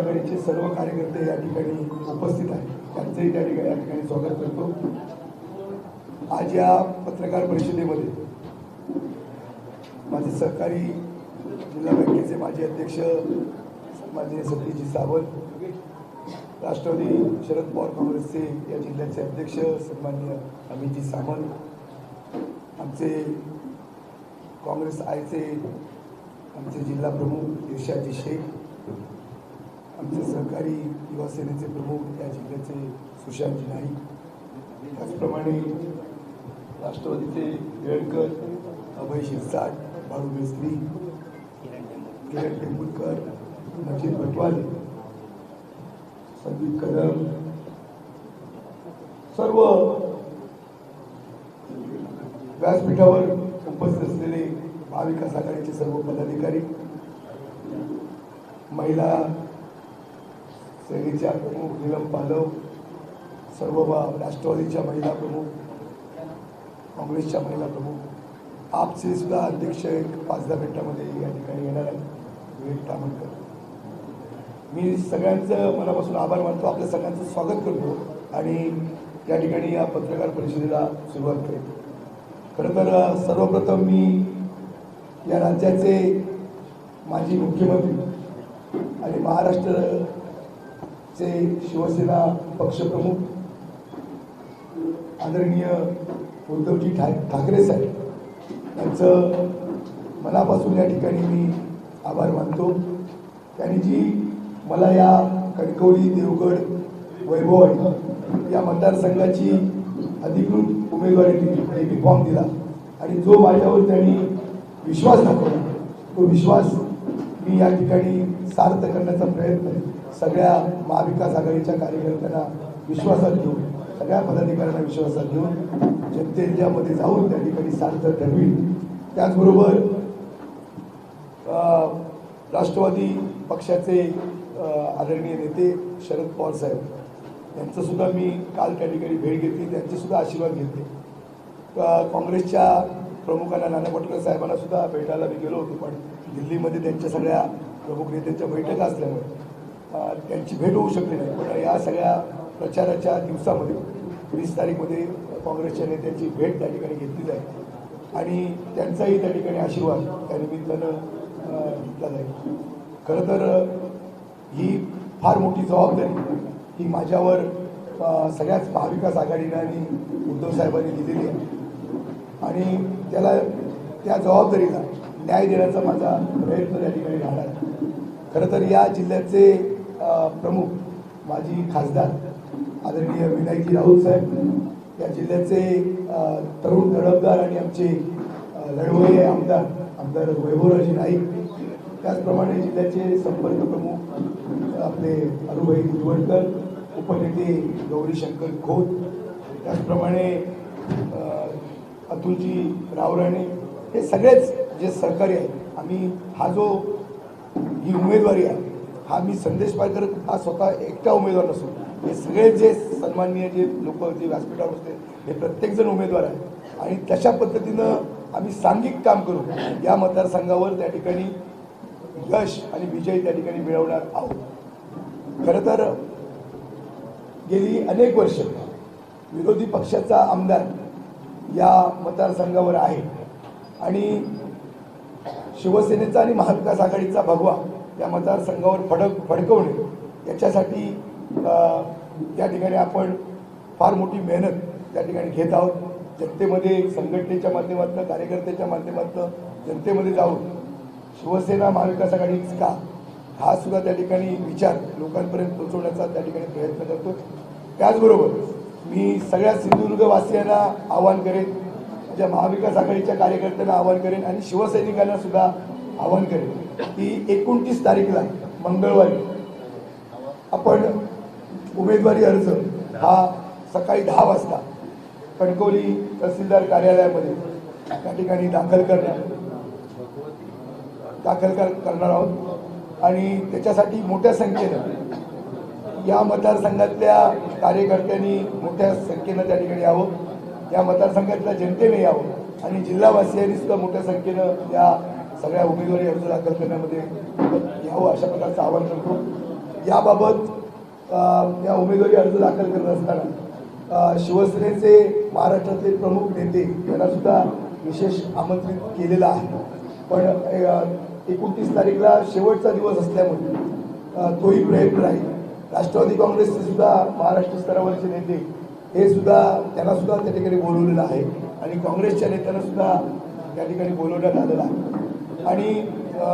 आघाडीचे सर्व कार्यकर्ते या ठिकाणी उपस्थित आहेत, त्यांचंही त्या ठिकाणी स्वागत करतो। आज या पत्रकार परिषदेमध्ये माझे सहकारी जिल्हा बँकेचे माजी अध्यक्ष माननीय सतीश सावंत, राष्ट्रवादी शरद पवार काँग्रेसचे या जिल्ह्याचे अध्यक्ष सन्माननीय अमितजी सामंत, आमचे काँग्रेस आयचे आमचे जिल्हा प्रमुख इर्शादजी शेख, आमचे सहकारी युवा सेनेचे प्रमुख या जिल्ह्याचे सुशांतजी नाईक, त्याचप्रमाणे राष्ट्रवादीचे केळकर, अभय शिरसाट, बाळू मेस्त्री, किरण टेंभुलकर, नजीर भटवाले, संदीप कदम, सर्व व्यासपीठावर उपस्थित असलेले महाविकास आघाडीचे सर्व पदाधिकारी, महिला सेनेच्या प्रमुख नीलम पालव, सर्व राष्ट्रवादीच्या महिला प्रमुख, काँग्रेसच्या महिला प्रमुख, आपचे सुद्धा अध्यक्ष एक 5-10 मिनिटांमध्ये या ठिकाणी येणार आहेत, विवेक तामणकर। मी सगळ्यांचं मनापासून आभार मानतो, आपल्या सगळ्यांचं स्वागत करतो आणि या ठिकाणी या पत्रकार परिषदेला सुरुवात करेन। खरं तर सर्वप्रथम मी या राज्याचे माजी मुख्यमंत्री आणि महाराष्ट्राचे शिवसेना पक्षप्रमुख आदरणीय उद्धवजी ठाकरे साहेब यांचं मनापासून या ठिकाणी मी आभार मानतो। त्यांनी जी मला या कणकवली, देवगड, वैभववाडी या मतदारसंघाची अधिकृत उमेदवारी दिली, बी फॉर्म दिला आणि जो माझ्यावर त्यांनी विश्वास दाखवला, तो विश्वास मी या ठिकाणी सार्थ करण्याचा प्रयत्न सगळ्या महाविकास आघाडीच्या कार्यकर्त्यांना विश्वासात घेऊन, सगळ्या पदाधिकाऱ्यांना विश्वासात घेऊन जनतेच्यामध्ये जाऊन त्या ठिकाणी सार्थ ठरवी। त्याचबरोबर राष्ट्रवादी पक्षाचे आदरणीय नेते शरद पवार साहेब यांचं सुद्धा मी काल त्या ठिकाणी भेट घेतली, त्यांचे सुद्धा आशीर्वाद घेतले। काँग्रेसच्या प्रमुखांना नाना पटोले साहेबांना सुद्धा भेटायला मी गेलो होतो, पण दिल्लीमध्ये त्यांच्या सगळ्या प्रमुख नेत्यांच्या बैठका असल्यामुळे त्यांची भेट होऊ शकली नाही। पण या सगळ्या प्रचाराच्या दिवसामध्ये 20 तारीखमध्ये काँग्रेसच्या नेत्यांची भेट त्या ठिकाणी घेतली जाईल आणि त्यांचाही त्या ठिकाणी आशीर्वाद त्या निमित्तानं घेतला जाईल। खरं तर ही फार मोठी जबाबदारी ही माझ्यावर सगळ्याच महाविकास आघाडीनं आणि उद्धव साहेबांनी दिलेली आहे आणि त्या जबाबदारीला न्याय देण्याचा माझा प्रयत्न त्या ठिकाणी राहणार आहे। खरं तर या जिल्ह्याचे प्रमुख माजी खासदार आदरणीय विनायकजी राऊत साहेब, या जिल्ह्याचे तरुण तडफदार आणि आमचे लढवय्ये आमदार वैभवराजी नाईक, त्याचप्रमाणे जिल्ह्याचे संपर्क प्रमुख आपले अरुभाई भुजबळकर, उपनेते गौरीशंकर खोत, त्याचप्रमाणे अतुलजी रावराणे, हे सगळेच जे सहकारी आहेत। आम्ही ही उमेदवारी आहे, हा मी संदेश पारकर हा स्वतः एकटा उमेदवार नसून हे सगळे जे सन्माननीय जे लोक जे व्यासपीठावर होते हे प्रत्येकजण उमेदवार आहेत आणि तशा पद्धतीनं आम्ही सांघिक काम करून या मतदारसंघावर त्या ठिकाणी यश आणि विजय त्या ठिकाणी मिळवणार आहोत। खरं तर गेली अनेक वर्ष विरोधी पक्षाचा आमदार या मतदारसंघावर आहे आणि शिवसेनेचा आणि महाविकास आघाडीचा भगवा या मतदारसंघावर फडकवणे याच्यासाठी त्या ठिकाणी आपण फार मोठी मेहनत त्या ठिकाणी घेत आहोत। जनतेमध्ये संघटनेच्या माध्यमातून, कार्यकर्त्याच्या माध्यमातून जनतेमध्ये जाऊन शिवसेना महाविकास आघाडीच का हा सुद्धा त्या ठिकाणी विचार लोकांपर्यंत पोहोचवण्याचा त्या ठिकाणी प्रयत्न करतो। त्याचबरोबर मी सगळ्या सिंधुदुर्गवासियांना आवाहन करेन, ज्या महाविकास आघाडीच्या कार्यकर्त्यांना आवाहन करेन आणि शिवसैनिकांना सुद्धा आवाहन करेन की 29 तारीखला मंगळवारी आपण उमेदवारी अर्ज हा सकाळी 10 वाजता कणकवली तहसीलदार कार्यालयामध्ये त्या ठिकाणी दाखल करणार आहोत आणि त्याच्यासाठी मोठ्या संख्येनं या मतदारसंघातल्या कार्यकर्त्यांनी मोठ्या संख्येनं त्या ठिकाणी यावं, या मतदारसंघातल्या जनतेने यावं आणि जिल्हावासियांनी सुद्धा मोठ्या संख्येनं या सगळ्या उमेदवारी अर्ज दाखल करण्यामध्ये यावं अशा प्रकारचं आवाहन करतो। याबाबत या उमेदवारी अर्ज दाखल करत असताना शिवसेनेचे महाराष्ट्रातले प्रमुख नेते यांना सुद्धा विशेष आमंत्रित केलेलं आहे. पण 29 तारीखला शेवटचा दिवस असल्यामुळे तोही प्रयत्न राहील. राष्ट्रवादी काँग्रेसचे सुद्धा महाराष्ट्र स्तरावरचे नेते हे सुद्धा त्यांना सुद्धा त्या ठिकाणी बोलवलेलं आहे आणि काँग्रेसच्या नेत्यांना सुद्धा त्या ठिकाणी बोलवण्यात आलेलं आहे. आणि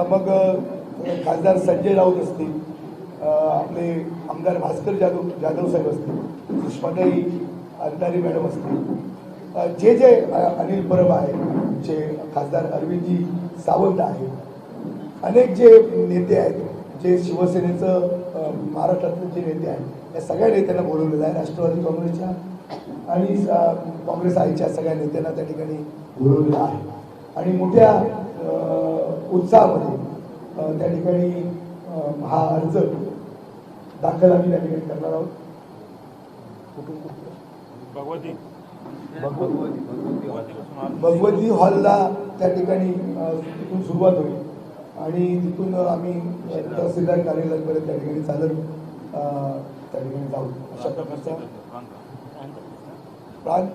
मग खासदार संजय राऊत असतील, आपले आमदार भास्कर जाधव साहेब असतील, सुषमाताई अंधारी मॅडम असतील, जे अनिल परब आहे, जे खासदार अरविंदजी सावंत आहे, अनेक जे नेते आहेत, जे शिवसेनेचं महाराष्ट्रातले जे नेते आहेत, या सगळ्या नेत्यांना बोलवलेलं आहे. राष्ट्रवादी काँग्रेसच्या आणि काँग्रेस आईच्या सगळ्या नेत्यांना त्या ठिकाणी बोलवलेलं आहे आणि मोठ्या उत्साहामध्ये त्या ठिकाणी हा अर्ज दाखल आम्ही त्या ठिकाणी करणार आहोत. भगवती हॉलला त्या ठिकाणी तिथून सुरुवात होईल आणि तिथून आम्ही तहसीलदार कार्यालयापर्यंत त्या ठिकाणी चालत त्या ठिकाणी जाऊ. अशा प्रकारचा प्रांत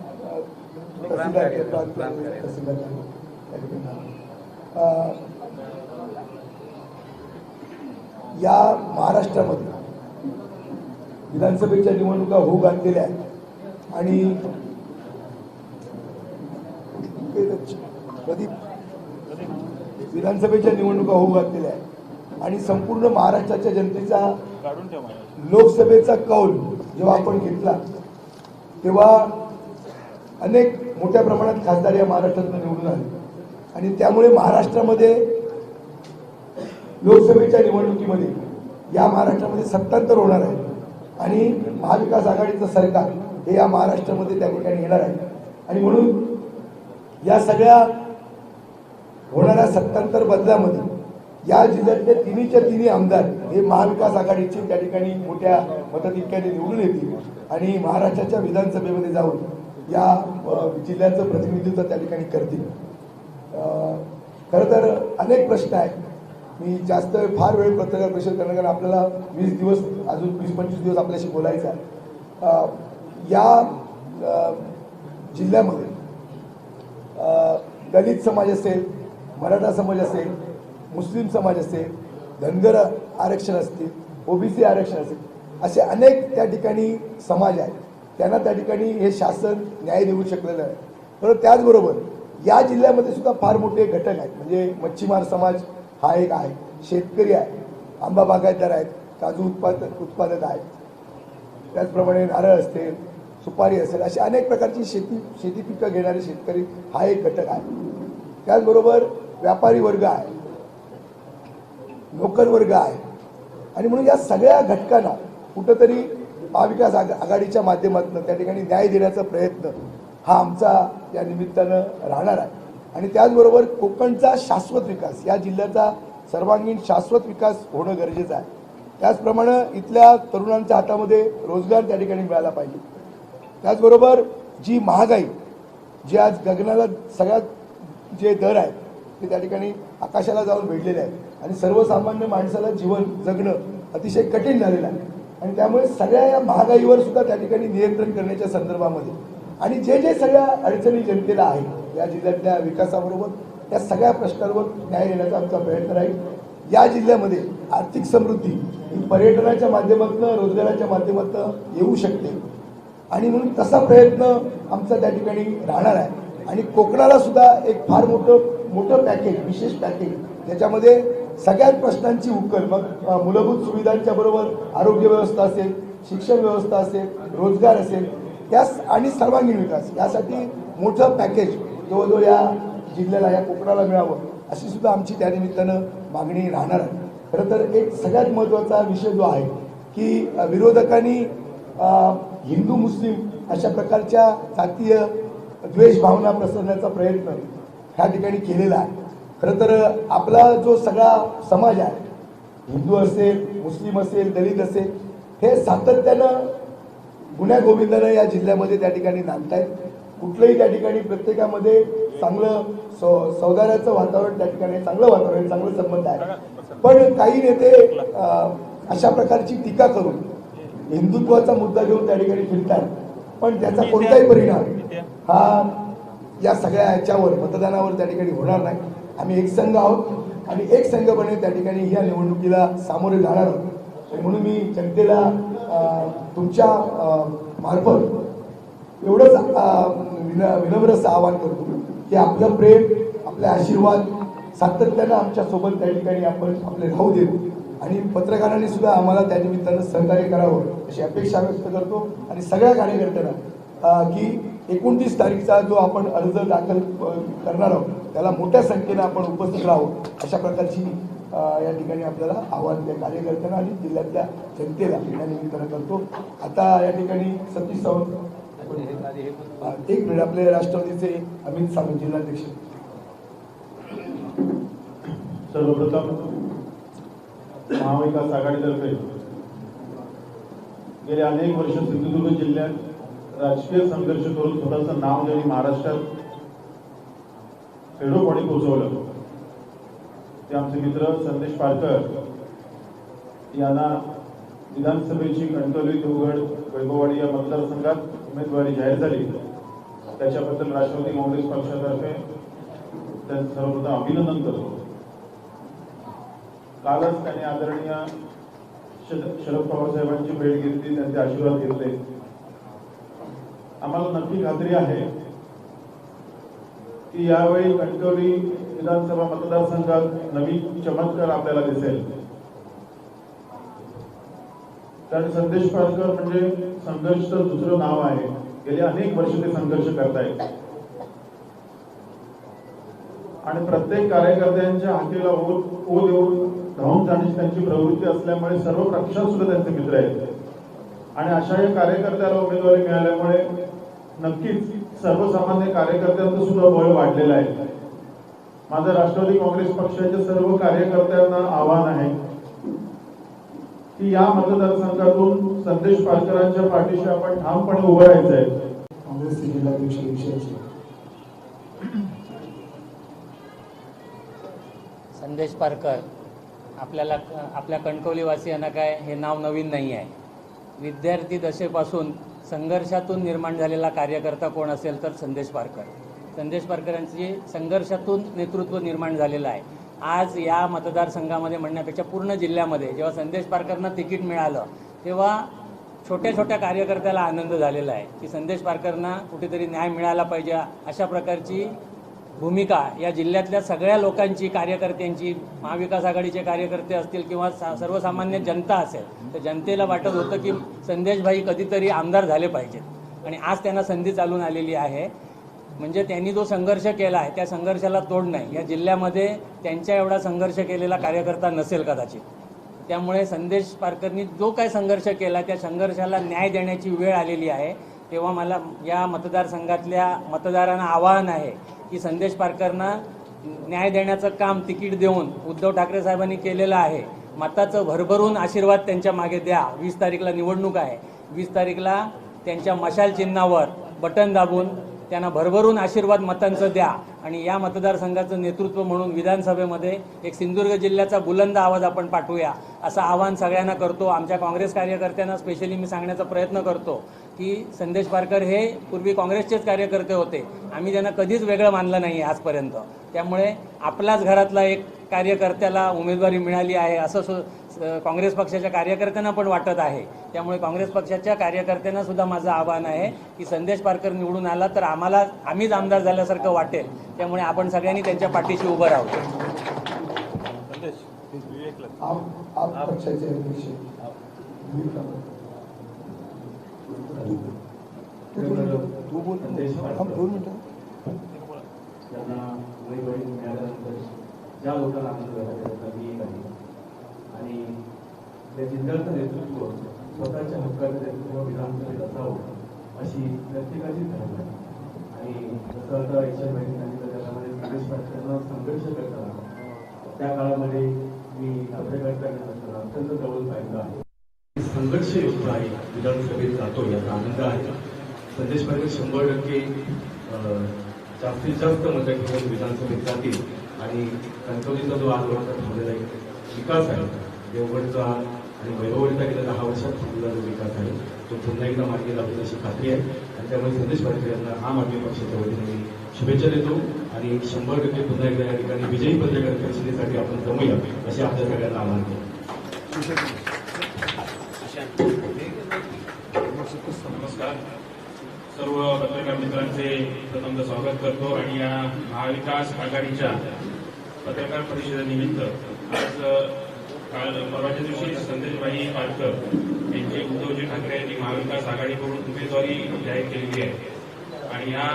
तहसीलदार त्या ठिकाणी या महाराष्ट्रामध्ये विधानसभेच्या निवडणुका होऊ घातलेल्या आहेत आणि विधानसभेच्या निवडणुका होऊ घातलेल्या आहेत आणि संपूर्ण महाराष्ट्राच्या जनतेचा लोकसभेचा कौल जेव्हा आपण घेतला तेव्हा अनेक मोठ्या प्रमाणात खासदार या महाराष्ट्रातून निवडून आले आणि त्यामुळे महाराष्ट्रामध्ये लोकसभेच्या निवडणुकीमध्ये या महाराष्ट्रामध्ये सत्तांतर होणार आहे आणि महाविकास आघाडीचं सरकार हे या महाराष्ट्रामध्ये त्या ठिकाणी येणार आहे आणि म्हणून या सगळ्या होणाऱ्या सत्तांतर बदलामध्ये या जिल्ह्यातले तिन्ही आमदार हे महाविकास आघाडीचे त्या ठिकाणी मोठ्या मताधिक्याने निवडून येतील आणि महाराष्ट्राच्या विधानसभेमध्ये जाऊन या जिल्ह्याचं प्रतिनिधित्व त्या ठिकाणी करतील. खरं तर अनेक प्रश्न आहेत. मी जास्त फार वेळ पत्रकार परिषद करणार कारण आपल्याला 20 दिवस अजून 20-25 दिवस आपल्याशी बोलायचं आहे. या जिल्ह्यामध्ये दलित समाज असेल, मराठा समाज असेल, मुस्लिम समाज असेल, धनगर आरक्षण असतील, ओबीसी आरक्षण असेल, असे अनेक त्या ठिकाणी समाज आहेत. त्यांना त्या ठिकाणी हे शासन न्याय देऊ शकलेलं आहे. परंतु त्याचबरोबर या जिल्ह्यामध्ये सुद्धा फार मोठे घटक आहेत. म्हणजे मच्छीमार समाज हा एक आहे, शेतकरी आहे, आंबा बागायतदार आहेत, काजू उत्पादक आहेत, त्याचप्रमाणे नारळ असतील, सुपारी असेल, अशा अनेक प्रकारची शेती पिकं घेणारे शेतकरी हा एक घटक आहे. त्याचबरोबर व्यापारी वर्ग आहे, नोकर वर्ग आहे आणि म्हणून या सगळ्या घटकांना कुठंतरी महाविकास आघाडीच्या माध्यमातून त्या ठिकाणी न्याय देण्याचा प्रयत्न हा आमचा या निमित्तानं राहणार आहे. आणि त्याचबरोबर कोकणचा शाश्वत विकास, या जिल्ह्याचा सर्वांगीण शाश्वत विकास होणं गरजेचं आहे. त्याचप्रमाणे इथल्या तरुणांच्या हातामध्ये रोजगार त्या ठिकाणी मिळाला पाहिजे. त्याचबरोबर जी महागाई, जी आज गगनाला सगळ्यात जे दर आहेत ते त्या ठिकाणी आकाशाला जाऊन भेटलेले आहेत आणि सर्वसामान्य माणसाला जीवन जगणं अतिशय कठीण झालेलं आहे आणि त्यामुळे सगळ्या या महागाईवर सुद्धा त्या ठिकाणी नियंत्रण करण्याच्या संदर्भामध्ये आणि जे सगळ्या अडचणी जनतेला आहेत या जिल्ह्यातल्या विकासाबरोबर त्या सगळ्या प्रश्नांवर न्याय देण्याचा आमचा प्रयत्न राहील. या जिल्ह्यामध्ये आर्थिक समृद्धी ही पर्यटनाच्या माध्यमातून, रोजगाराच्या माध्यमातून येऊ शकते आणि म्हणून तसा प्रयत्न आमचा त्या ठिकाणी राहणार आहे. आणि कोकणाला सुद्धा एक फार मोठं पॅकेज, विशेष पॅकेज, ज्याच्यामध्ये सगळ्याच प्रश्नांची उकल, मग मूलभूत सुविधांच्या बरोबर आरोग्य व्यवस्था असेल, शिक्षण व्यवस्था असेल, रोजगार असेल, आणि सर्वांगीण विकास, यासाठी मोठं पॅकेज जवळजवळ या जिल्ह्याला, या कोकणाला मिळावं अशी सुद्धा आमची त्या निमित्तानं मागणी राहणार आहे. खरं तर एक सगळ्यात महत्त्वाचा विषय जो आहे की विरोधकांनी हिंदू मुस्लिम अशा प्रकारच्या जातीय द्वेष भावना पसरण्याचा प्रयत्न ह्या ठिकाणी केलेला आहे. खरं तर आपला जो सगळा समाज आहे, हिंदू असेल, मुस्लिम असेल, दलित असेल, हे सातत्यानं गुन्ह्या गोविंदानं या जिल्ह्यामध्ये त्या ठिकाणी नांदतायत. कुठलंही त्या ठिकाणी प्रत्येकामध्ये चांगलं सौदार्याचं वातावरण, त्या ठिकाणी चांगलं वातावरण, चांगलं संबंध आहे. पण काही नेते अशा प्रकारची टीका करून हिंदुत्वाचा मुद्दा घेऊन त्या ठिकाणी फिरतात, पण त्याचा कोणताही परिणाम हा या सगळ्या याच्यावर मतदानावर त्या ठिकाणी होणार नाही. आम्ही एक संघ आहोत आणि एक संघपणे त्या ठिकाणी या निवडणुकीला सामोरे जाणार आहोत. आणि म्हणून मी जनतेला तुमच्या मार्फत एवढंच विनम्र असं आवाहन करतो की आपलं प्रेम, आपले आशीर्वाद सातत्यानं आमच्या सोबत त्या ठिकाणी आपण आपले राहू देऊ आणि पत्रकारांनी सुद्धा आम्हाला त्या निमित्तानं सहकार्य करावं अशी अपेक्षा व्यक्त करतो. आणि सगळ्या कार्यकर्त्यांना की 29 तारीखचा जो आपण अर्ज दाखल करणार आहोत त्याला मोठ्या संख्येनं आपण उपस्थित राहावं अशा प्रकारची या ठिकाणी आपल्याला आव्हान त्या कार्यकर्त्यांना आणि जिल्ह्यातल्या जनतेला या निमित्तानं करतो. आता या ठिकाणी सतीश सावंत, एक मिनिट, आपले राष्ट्रवादीचे अमित सावंत जिल्हाध्यक्ष. सर्वप्रथम महाविकास आघाडीतर्फे गेले अनेक वर्ष सिंधुदुर्ग जिल्ह्यात राजकीय संघर्ष करून स्वतःचं नाव ज्यांनी महाराष्ट्रात खेडोपाडी पोहोचवलं ते आमचे मित्र संदेश पारकर यांना विधानसभेची कणकवली, देवगड, वैभववाडी या मतदारसंघात उमेदवारी जाहीर झाली. त्याच्याबद्दल राष्ट्रवादी काँग्रेस पक्षातर्फे त्यांचं सर्वप्रथम अभिनंदन करतो. कालच त्यांनी आदरणीय शरद पवार साहेबांची भेट घेतली, त्यांचे आशीर्वाद घेतले. आम्हाला नक्की खात्री आहे की यावेळी कणकवली विधानसभा मतदारसंघात नवीन चमत्कार आपल्याला दिसेल. कारण संदेश पारकर म्हणजे संघर्षचं दुसरं नाव आहे. गेले अनेक वर्ष ते संघर्ष करतायत आणि प्रत्येक कार्यकर्त्यांच्या हाकेला ओ देऊन धावून जाण्याची त्यांची प्रवृत्ती असल्यामुळे सर्व पक्षात सुद्धा त्यांचे मित्र आहेत. आणि अशा या कार्यकर्त्याला उमेदवारी मिळाल्यामुळे नक्कीच सर्वसामान्य कार्यकर्त्यांचं सुद्धा बळ वाढलेलं आहे. माझं राष्ट्रवादी काँग्रेस पक्षाच्या सर्व कार्यकर्त्यांना आव्हान आहे की या मतदारसंघातून संदेश पारकरांच्या पाठीशी आपण ठामपणे उभं राहायचं आहे. काँग्रेसचे जिल्हाध्यक्ष संदेश पारकर आपल्या कणकवलीवासियांना काय हे नाव नवीन नाही आहे. विद्यार्थी दशेपासून संघर्षातून निर्माण झालेला कार्यकर्ता कोण असेल तर संदेश पारकर. संदेश पारकरांची संघर्षातून नेतृत्व निर्माण झालेलं आहे. आज या मतदारसंघामध्ये म्हणण्यापेक्षा पूर्ण जिल्ह्यामध्ये जेव्हा संदेश पारकरांना तिकीट मिळालं तेव्हा छोट्या छोट्या कार्यकर्त्याला आनंद झालेला आहे की संदेश पारकरांना कुठेतरी न्याय मिळाला पाहिजे अशा प्रकारची भूमिका या जिल्ह्यातल्या सगळ्या लोकांची, कार्यकर्त्यांची, महाविकास आघाडीचे कार्यकर्ते असतील किंवा सर्वसामान्य जनता असेल तर जनतेला वाटत होतं की संदेशभाई कधीतरी आमदार झाले पाहिजेत आणि आज त्यांना संधी चालून आलेली आहे. म्हणजे त्यांनी जो संघर्ष केला आहे त्या संघर्षाला तोड नाही. या जिल्ह्यामध्ये त्यांच्या एवढा संघर्ष केलेला कार्यकर्ता नसेल कदाचित. त्यामुळे संदेश पारकरनी जो काय संघर्ष केला त्या संघर्षाला न्याय देण्याची वेळ आलेली आहे. तेव्हा मला या मतदारसंघातल्या मतदारांना आवाहन आहे की संदेश पारकरांना न्याय देण्याचं काम तिकीट देऊन उद्धव ठाकरे साहेबांनी केलेलं आहे. मताचं भरभरून आशीर्वाद त्यांच्या मागे द्या. 20 तारीखला निवडणूक आहे. 20 तारीखला त्यांच्या मशाल चिन्हावर बटन दाबून त्यांना भरभरून आशीर्वाद मतांचं द्या आणि या मतदारसंघाचं नेतृत्व म्हणून विधानसभेमध्ये एक सिंधुदुर्ग जिल्ह्याचा बुलंद आवाज आपण पाठवूया असं आवाहन सगळ्यांना करतो. आमच्या काँग्रेस कार्यकर्त्यांना स्पेशली मी सांगण्याचा प्रयत्न करतो की संदेश पारकर हे पूर्वी काँग्रेसचेच कार्यकर्ते होते. आम्ही त्यांना कधीच वेगळं मानलं नाही आजपर्यंत. त्यामुळे आपल्याच घरातला एक कार्यकर्त्याला उमेदवारी मिळाली आहे असं काँग्रेस पक्षाच्या कार्यकर्त्यांना पण वाटत आहे. त्यामुळे काँग्रेस पक्षाच्या कार्यकर्त्यांना सुद्धा माझं आव्हान आहे की संदेश पारकर निवडून आला तर आम्हीच आमदार झाल्यासारखं वाटेल. त्यामुळे आपण सगळ्यांनी त्यांच्या पाठीशी उभं राहू. ज्या लोकांना आनंद झाला मी एक आहे आणि त्या जिल्ह्याचं नेतृत्व स्वतःच्या हक्काचं नेतृत्व विधानसभेत असावं अशी प्रत्येकाची धारणा आहे. आणि जसं आता एकशे माहिती सांगितलं त्याप्रमाणे संदेश पारकरांना संघर्ष करताना त्या काळामध्ये मी पत्रकारिता करत असताना अत्यंत जवळ पाहिलं आहे. संघर्ष युक्त आहे, विधानसभेत जातो याचा आनंद आहे. संदेश पारकर 100% जास्तीत जास्त मतं घेऊन विधानसभेत जातील आणि कणकवलीचा जो आज मोठा झालेला विकास आहे, देवगडचा आणि वैभवरिता गेल्या 10 वर्षात झालेला जो विकास आहे तो पुन्हा एकदा मार्गी लागेल अशी खात्री आहे. आणि त्यामुळे संदेश पारकर यांना आम आदमी पक्षाच्या वतीने मी शुभेच्छा देतो आणि 100% पुन्हा एकदा या ठिकाणी विजयी पत्रकार परिषदेसाठी आपण जमूया असे आपल्या सगळ्यांना आवाहन करतो. नमस्कार. सर्व पत्रकार मित्रांचे प्रथमतः स्वागत करतो आणि या महाविकास आघाडीच्या पत्रकार परिषदेनिमित्त आज परवाच्या दिवशी संदेशभाई पारकर यांची उद्धवजी ठाकरे यांनी महाविकास आघाडीकडून उमेदवारी जाहीर केलेली आहे. आणि या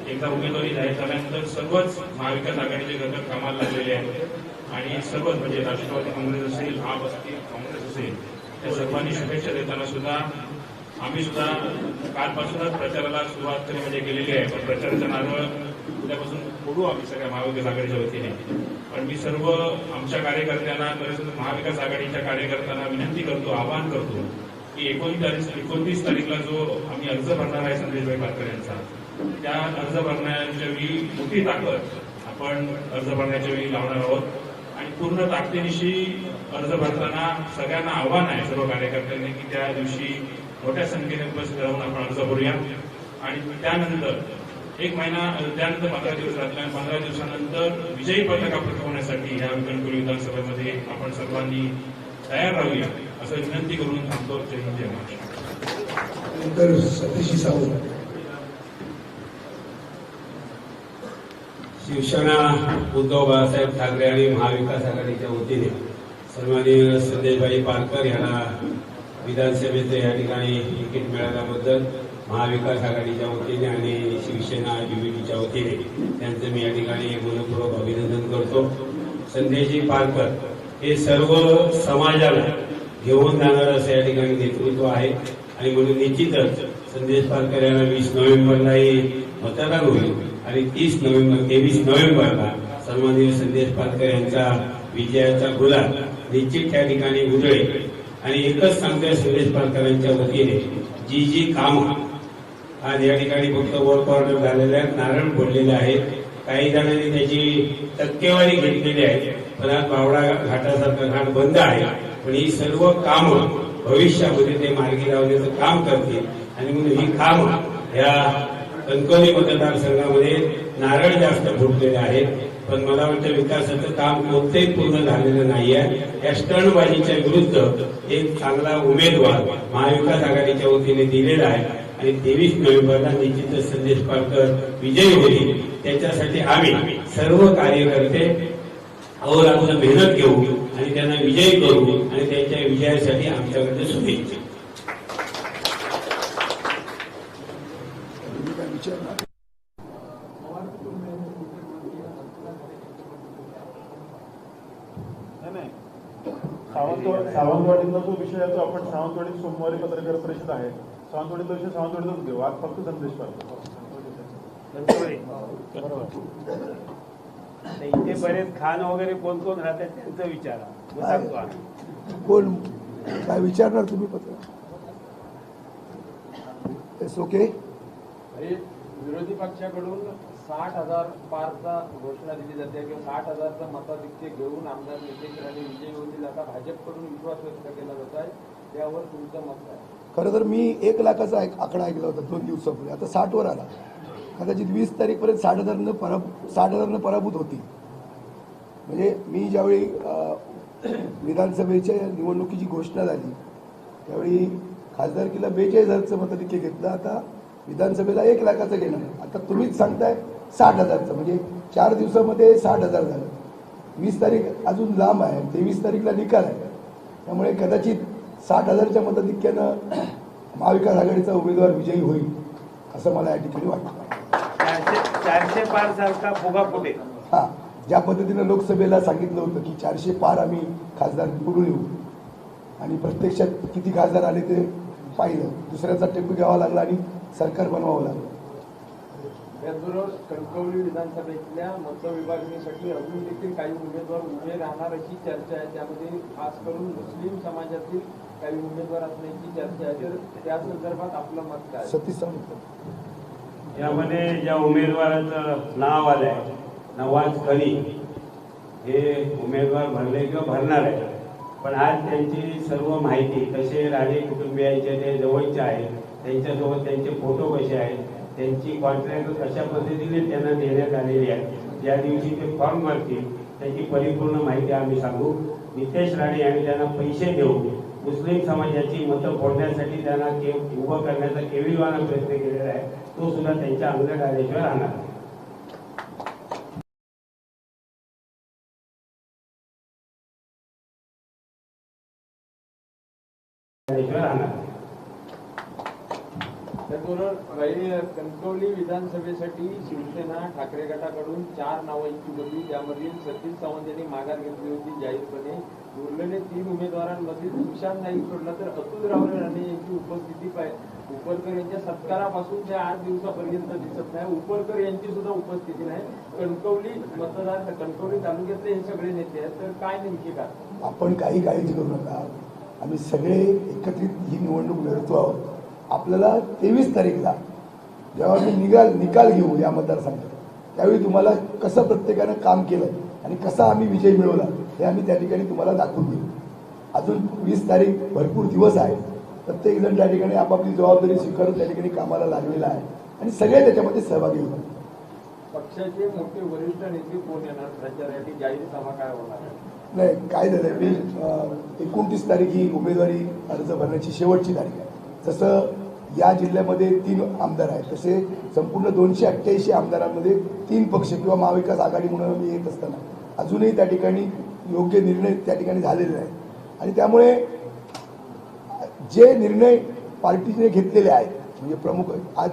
एकदा उमेदवारी जाहीर झाल्यानंतर सर्वच महाविकास आघाडीचे घटक कामाला लागलेले आहेत आणि सर्वच म्हणजे राष्ट्रवादी काँग्रेस असेल, आप असतील, काँग्रेस असेल, त्या सर्वांनी शुभेच्छा देताना सुद्धा आम्ही सुद्धा कालपासूनच प्रचाराला सुरुवात म्हणजे केलेली आहे. पण प्रचाराचं नारळ उद्यापासून फोडू आम्ही सगळ्या महाविकास आघाडीच्या वतीने. पण मी सर्व आमच्या कार्यकर्त्यांना, महाविकास आघाडीच्या कार्यकर्त्यांना विनंती करतो, आवाहन करतो की 29 तारीखला जो आम्ही अर्ज भरणार आहे संदेशभाई पारकर यांचा, त्या अर्ज भरण्याच्या वेळी मोठी ताकद आपण अर्ज भरण्याच्या वेळी लावणार आहोत. आणि पूर्ण ताकदीनिशी अर्ज भरताना सगळ्यांना आव्हान आहे सर्व कार्यकर्त्यांनी की त्या दिवशी मोठ्या संख्येने उपस्थित राहून आपण अर्ज भरूया. आणि त्यानंतर 1 महिना, त्यानंतर 15 दिवस राहतील आणि 15 दिवसानंतर विजयी पताका पटवण्यासाठी या कणकवली विधानसभेमध्ये आपण सर्वांनी तयार राहूया असं विनंती करून थांबतो. जय हिंद, जय महाराष्ट्र. नंतर सतीश सावंत. शिवसेना उद्धव बाळासाहेब ठाकरे आणि महाविकास आघाडीच्या वतीने सन्माननीय संदेशभाई पारकर यांना विधानसभेचे या ठिकाणी तिकीट मिळाल्याबद्दल महाविकास आघाडीच्या वतीने आणि शिवसेना युबीटीच्या वतीने त्यांचं मी या ठिकाणी मनपूर्वक अभिनंदन करतो. संदेशजी पारकर हे सर्व समाजाला घेऊन जाणार असं या ठिकाणी नेतृत्व आहे आणि म्हणून निश्चितच संदेश पारकर यांना 20 नोव्हेंबरलाही मतदान होईल आणि 23 नोव्हेंबरला सन्माननीय संदेश पारकर यांचा विजयाचा गुलाल निश्चित त्या ठिकाणी उजळेल. आणि एकच सांगतोय संदेश पारकरांच्या वतीने जी कामं आज या ठिकाणी फक्त वर्क ऑर्डर झालेल्या आहेत, नारळ फोडलेले आहेत, काही जणांनी त्याची टक्केवारी घेतलेली आहे, पण आज बावडा घाटासारखा घाट बंद आहे. पण ही सर्व कामं भविष्यामध्ये ते मार्गी लावण्याचं काम करतील आणि म्हणून ही कामं या कणकवली मतदारसंघामध्ये नारळ जास्त फुटलेले आहेत. पण मला वाटतं विकासाचं काम कोणतेही पूर्ण झालेलं नाहीये. या स्टंटबाजीच्या विरुद्ध एक चांगला उमेदवार महाविकास आघाडीच्या वतीने दिलेला आहे आणि 23 नोव्हेंबरला निश्चितच संदेश पारकर विजयी होईल. त्याच्यासाठी आम्ही सर्व कार्यकर्ते अहोरात्र मेहनत घेऊ आणि त्यांना विजयी करू आणि त्यांच्या विजयासाठी आमच्याकडे शुभेच्छा. सावंतवाडीचा जो विषय आहे तो आपण सावंतवाडीत सोमवारी पत्रकार परिषद आहे, सावंतवाडीचा विषय सावंतवाडीतच घेऊ. आज फक्त संदेश पारकर. इथे बरेच खान वगैरे कोण कोण राहतात त्यांचं विचारा, सांगतो आम्ही. कोण काय विचारणार तुम्ही पत्र? ओके. विरोधी पक्षाकडून 60,000 पारचा घोषणा दिली जाते किंवा 60,000चं मताधिक्य घेऊन आमदार नितेश राणे विजयी होतील असा भाजपकडून विश्वास व्यक्त केला जात आहे. त्यावर तुमचं मत आहे? खरं तर मी 1 लाखाचा आकडा ऐकला होता 2 दिवसापूर्वी, आता 60 वर आला. कदाचित 20 तारीखपर्यंत 60,000 पराभूत होती. म्हणजे मी ज्यावेळी विधानसभेच्या निवडणुकीची घोषणा झाली त्यावेळी खासदारकीला 42,000चं मताधिक्य घेतलं, आता विधानसभेला 1 लाखाचं घेणार. आता तुम्हीच सांगताय 60,000चं, म्हणजे 4 दिवसामध्ये 60,000 झालं. 20 तारीख अजून लांब आहे, 23 तारीखला निकाल आहे. त्यामुळे कदाचित 60,000च्या मताधिक्यानं महाविकास आघाडीचा उमेदवार विजयी होईल असं मला या ठिकाणी वाटतं. 400 पार सारखा फुगा फुटे. हा, ज्या पद्धतीनं लोकसभेला सांगितलं होतं की 400 पार आम्ही खासदार निवडून येऊ आणि प्रत्यक्षात किती खासदार आले ते पाहिलं. दुसऱ्याचा टेम्पो घ्यावा लागला आणि सरकार बनवावं लागलं. त्याचबरोबर कणकवली विधानसभेतल्या मतविभागणीसाठी अजून देखील काही उमेदवार उभे राहणार अशी चर्चा आहे. त्यामध्ये खास करून मुस्लिम समाजातील काही उमेदवार असण्याची चर्चा आहे. तर त्या संदर्भात आपलं मत काय? सतीश सावंत. यामध्ये ज्या उमेदवाराचं नाव आलंय नवाज खनी हे उमेदवार भरले किंवा भरणार आहे. पण आज त्यांची सर्व माहिती कसे राणे कुटुंबियांचे ते जवळचे आहेत, त्यांच्यासोबत त्यांचे फोटो कसे आहेत, त्यांची कॉन्ट्रॅक्ट कशा पद्धतीने त्यांना देण्यात आलेली आहे, ज्या दिवशी ते फॉर्म भरतील त्याची परिपूर्ण माहिती आम्ही सांगू. नितेश राणे यांनी त्यांना पैसे देऊन मुस्लिम समाजाची मतं फोडण्यासाठी त्यांना उभं करण्याचा केविलवाना प्रयत्न केलेला आहे, तो सुद्धा त्यांच्या अंगलट आल्याशिवाय राहणार. त्याचबरोबर कणकवली विधानसभेसाठी शिवसेना ठाकरे गटाकडून 4 नावांची होती, त्यामधील सतीश सावंत यांनी माघार घेतली होती जाहीरपणे. उरलेले 3 उमेदवारांमध्ये सुशांत नाईक सोडला तर अतुल रावळे राणे यांची उपस्थिती उपरकर यांच्या सत्कारापासून ते 8 दिवसापर्यंत दिसत नाही. उपरकर यांची सुद्धा उपस्थिती नाही. कणकवली तालुक्यातले हे सगळे नेते आहेत, तर काय नेमके का? आपण काही काळजी करू नका, आम्ही सगळे एकत्रित ही निवडणूक लढतो आहोत. आपल्याला 23 तारीखला जेव्हा मी निकाल घेऊ या मतदारसंघात, त्यावेळी तुम्हाला कसं प्रत्येकानं काम केलं आणि कसा आम्ही विजय मिळवला हे आम्ही त्या ठिकाणी तुम्हाला दाखवून देऊ. अजून 20 तारीख भरपूर दिवस आहे. प्रत्येक जण त्या ठिकाणी आपापली जबाबदारी स्वीकारून त्या ठिकाणी कामाला लागलेला आहे आणि सगळे त्याच्यामध्ये सहभागी होतात. पक्षाचे मोठे वरिष्ठ नेते कोण येणार प्रचारासाठी? जाहीर सभा काय होणार? नाही, काय झालंय, मी 29 तारीख ही उमेदवारी अर्ज भरण्याची शेवटची तारीख आहे. जसं या जिल्ह्यामध्ये 3 आमदार आहेत, तसे संपूर्ण 288 आमदारांमध्ये 3 पक्ष किंवा महाविकास आघाडी म्हणून मी येत असताना अजूनही त्या ठिकाणी योग्य निर्णय त्या ठिकाणी झालेले आहेत आणि त्यामुळे जे निर्णय पार्टीने घेतलेले आहेत, म्हणजे प्रमुख आज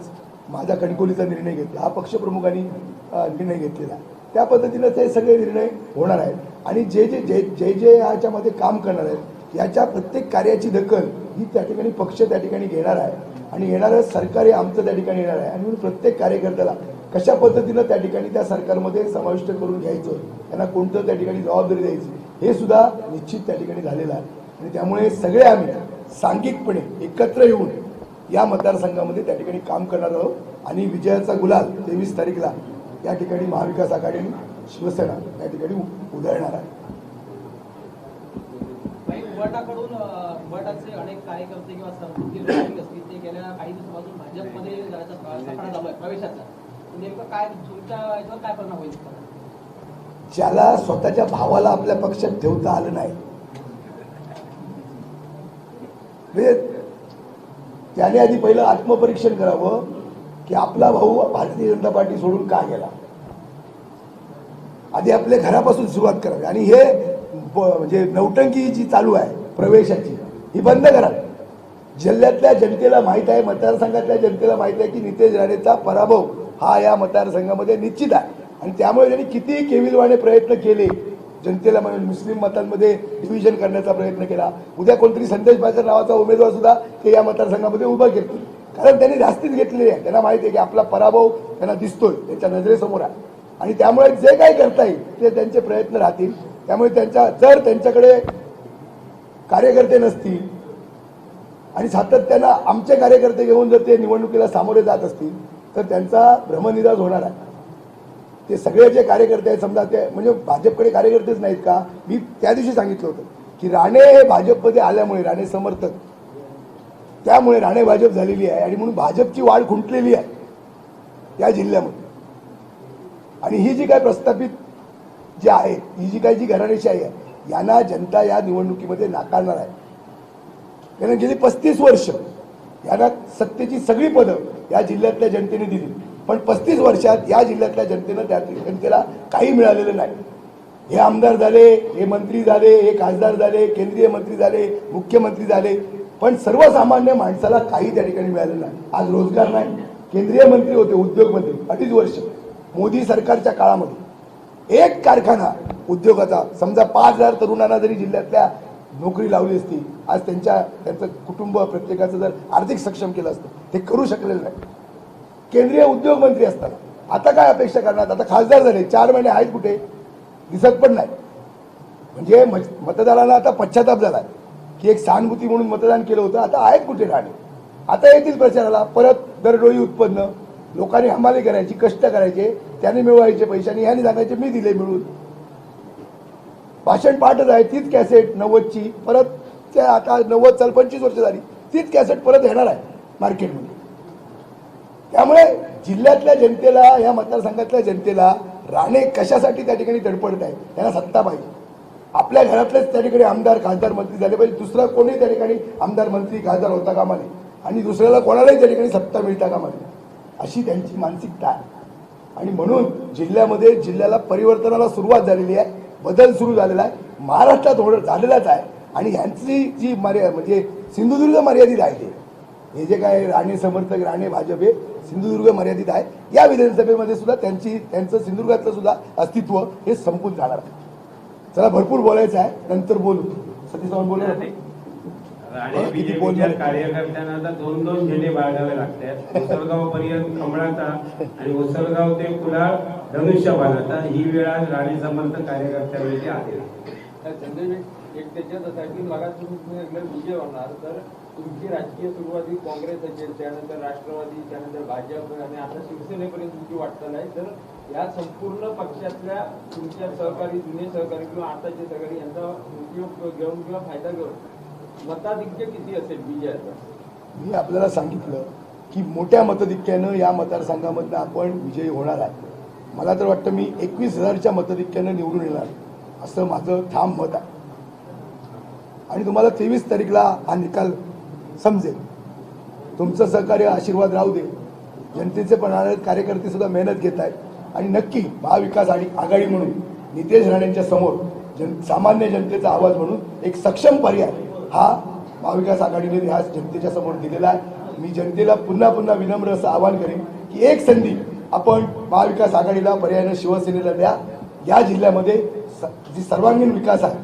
माझा कणकवलीचा निर्णय घेतला, हा पक्षप्रमुखांनी निर्णय घेतलेला आहे, त्या पद्धतीनं ते सगळे निर्णय होणार आहेत आणि जे जे जे जे याच्यामध्ये काम करणार आहेत याच्या प्रत्येक कार्याची दखल ही त्या ठिकाणी पक्ष त्या ठिकाणी घेणार आहे आणि येणारं सरकार हे आमचं त्या ठिकाणी येणार आहे आणि म्हणून प्रत्येक कार्यकर्त्याला कशा पद्धतीनं त्या ठिकाणी त्या सरकारमध्ये समाविष्ट करून घ्यायचं, त्यांना कोणतं त्या ठिकाणी जबाबदारी द्यायची हे सुद्धा निश्चित त्या ठिकाणी झालेलं आहे आणि त्यामुळे सगळे आम्ही सांघिकपणे एकत्र येऊन या मतदारसंघामध्ये त्या ठिकाणी काम करणार आहोत आणि विजयाचा गुलाल 23 तारीखला या ठिकाणी महाविकास आघाडी आणि शिवसेना या ठिकाणी उधळणार आहे. उबाटाचे अनेक कार्यकर्ते किंवा संस्कृती लोक असतील ते गेल्या काही दिवसापासून भाजपमध्ये जायचा सफाळा चालू आहे प्रवेशाचा. नेमकं काय तुमच्या याच्यावर काय परिणाम होईल? ज्याला स्वतःच्या भावाला आपल्या पक्षात ठेवता आलं नाही म्हणजे त्याने आधी पहिलं आत्मपरीक्षण करावं की आपला भाऊ भारतीय जनता पार्टी सोडून का गेला. आधी आपल्या घरापासून सुरुवात करावी आणि हे म्हणजे नौटंकी जी चालू आहे प्रवेशाची ही बंद करा. जिल्ह्यातल्या जनतेला माहीत आहे, मतदारसंघातल्या जनतेला माहीत आहे की नितेश राणेचा पराभव हा या मतदारसंघामध्ये निश्चित आहे आणि त्यामुळे त्यांनी किती केविलवाणे प्रयत्न केले, जनतेला मुस्लिम मतांमध्ये डिव्हिजन करण्याचा प्रयत्न केला. उद्या कोणतरी संदेश पायकर नावाचा उमेदवार सुद्धा ते या मतदारसंघामध्ये उभा करतील, कारण त्यांनी जास्तीच घेतलेले आहे. त्यांना माहिती आहे की आपला पराभव त्यांना दिसतोय, त्यांच्या नजरेसमोर आहे आणि त्यामुळे जे काही करता येईल ते त्यांचे प्रयत्न राहतील. त्यामुळे जर त्यांच्याकडे कार्यकर्ते नसतील आणि सातत्यानं आमचे कार्यकर्ते घेऊन जर ते निवडणुकीला सामोरे जात असतील तर त्यांचा भ्रमनिराश होणार आहे. ते सगळे जे कार्यकर्ते आहेत समजा ते म्हणजे भाजपकडे कार्यकर्तेच नाहीत का? मी त्या दिवशी सांगितलं होतं की राणे हे भाजपमध्ये आल्यामुळे, राणे समर्थक, त्यामुळे राणे भाजप झालेली आहे आणि म्हणून भाजपची वाढ खुंटलेली आहे या जिल्ह्यामध्ये. आणि ही जी काय प्रस्थापित जे आहे, ही जी काही घराणेशाही आहे, यांना जनता या निवडणुकीमध्ये नाकारणार आहे. कारण गेली 35 वर्ष यांना सत्तेची सगळी पदं या जिल्ह्यातल्या जनतेने दिली, पण 35 वर्षात या जिल्ह्यातल्या जनतेनं त्या जनतेला काही मिळालेलं नाही. हे आमदार झाले, हे मंत्री झाले, हे खासदार झाले, केंद्रीय मंत्री झाले, मुख्यमंत्री झाले, पण सर्वसामान्य माणसाला काही त्या ठिकाणी मिळालेलं नाही. आज रोजगार नाही. केंद्रीय मंत्री होते, उद्योग मंत्री 2.5 वर्ष मोदी सरकारच्या काळामध्ये एक कारखाना उद्योगाचा समजा 5,000 तरुणांना जरी जिल्ह्यातल्या नोकरी लावली असती, आज त्यांचं कुटुंब प्रत्येकाचं जर आर्थिक सक्षम केलं असतं, ते करू शकलेलं नाही. केंद्रीय उद्योग मंत्री असताना आता काय अपेक्षा करणार? आता खासदार झाले, 4 महिने आहेत, कुठे दिसत पण नाही. म्हणजे मतदारांना आता पश्चाताप झाला की एक सहानुभूती म्हणून मतदान केलं होतं, आता आहेत कुठे राणे? आता येतील प्रचाराला. परत दरडोई उत्पन्न, लोकांनी हमाली करायची, कष्ट करायचे, त्याने मिळवायचे पैसे आणि ह्याने सांगायचे मी दिले मिळून. भाषण पाठच आहे, तीच कॅसेट 90ची परत त्या आता 90 साल 25 वर्ष झाली तीच कॅसेट परत येणार आहे मार्केटमध्ये. त्यामुळे जिल्ह्यातल्या जनतेला, या मतदारसंघातल्या जनतेला राणे कशासाठी त्या ठिकाणी तडपडत आहे, त्यांना सत्ता पाहिजे. आपल्या घरातलेच त्या ठिकाणी आमदार खासदार मंत्री झाले पाहिजे, दुसरा कोणी त्या ठिकाणी आमदार मंत्री खासदार होता कामा नये आणि दुसऱ्याला कोणालाही त्या ठिकाणी सत्ता मिळता कामा नये, अशी त्यांची मानसिकता आहे. आणि म्हणून जिल्ह्याला परिवर्तनाला सुरुवात झालेली आहे, बदल सुरू झालेला आहे, महाराष्ट्रात झालेलाच आहे. आणि ह्यांची जी म्हणजे सिंधुदुर्ग मर्यादित आहे, हे जे काय राणे समर्थक राणे भाजप हे सिंधुदुर्ग मर्यादित आहे. या विधानसभेमध्ये सुद्धा त्यांचं सिंधुदुर्गातलं सुद्धा अस्तित्व हे संपून जाणार आहे. चला, भरपूर बोलायचं आहे, नंतर बोलू. सतीश चव्हाण बोलू. राणे बीजेपीच्या कार्यकर्त्यांना आता 2-2 झेंडे बाळगावे लागतात. उसळगाव पर्यंत कमळाचा आणि उसळगाव ते कुडाळ धनुष्यबाणाचा. ही वेळ आज राणे समर्थक कार्यकर्त्यांवरती आहे. संजय, एक त्याच्यात असं आहे की मग तुम्ही विजय होणार तर तुमची राजकीय सुरुवाती काँग्रेस असेल, त्यानंतर राष्ट्रवादी, त्यानंतर भाजप आणि आता शिवसेनेपर्यंत तुमची वाटचाल आहे. तर या संपूर्ण पक्षातल्या तुमच्या सहकारी, जुने सहकारी किंवा आताचे सहकारी यांचा उपयोग घेऊन किंवा फायदा घेऊन मताधिक्य किती असेल विजयाचा? मी आपल्याला सांगितलं की मोठ्या मतधिक्यानं या मतदारसंघामधनं आपण विजयी होणार आहे. मला तर वाटतं मी 21,000च्या मतधिक्यानं निवडून येणार असं माझं ठाम मत आहे. आणि तुम्हाला 23 तारीखला हा निकाल समजेल. तुमचं सहकार्य आशीर्वाद राहू दे. जनतेचे पण कार्यकर्ते सुद्धा मेहनत घेत आहेत आणि नक्की महाविकास आघाडी म्हणून नितेश राणेंच्या समोर सामान्य जनतेचा आवाज म्हणून एक सक्षम पर्याय हा महाविकास आघाडीने ह्या जनतेच्या समोर दिलेला आहे. मी जनतेला पुन्हा पुन्हा विनम्र असं आवाहन करेन की एक संधी आपण महाविकास आघाडीला पर्यायानं शिवसेनेला द्या. या जिल्ह्यामध्ये जी सर्वांगीण विकास आहे,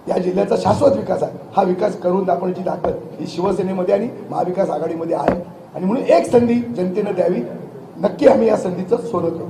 या जिल्ह्याचा शाश्वत विकास आहे, हा विकास करून दाखवण्याची ताकद ही शिवसेनेमध्ये आणि महाविकास आघाडीमध्ये आहे. आणि म्हणून एक संधी जनतेनं द्यावी. नक्की आम्ही या संधीचं सोनं करू.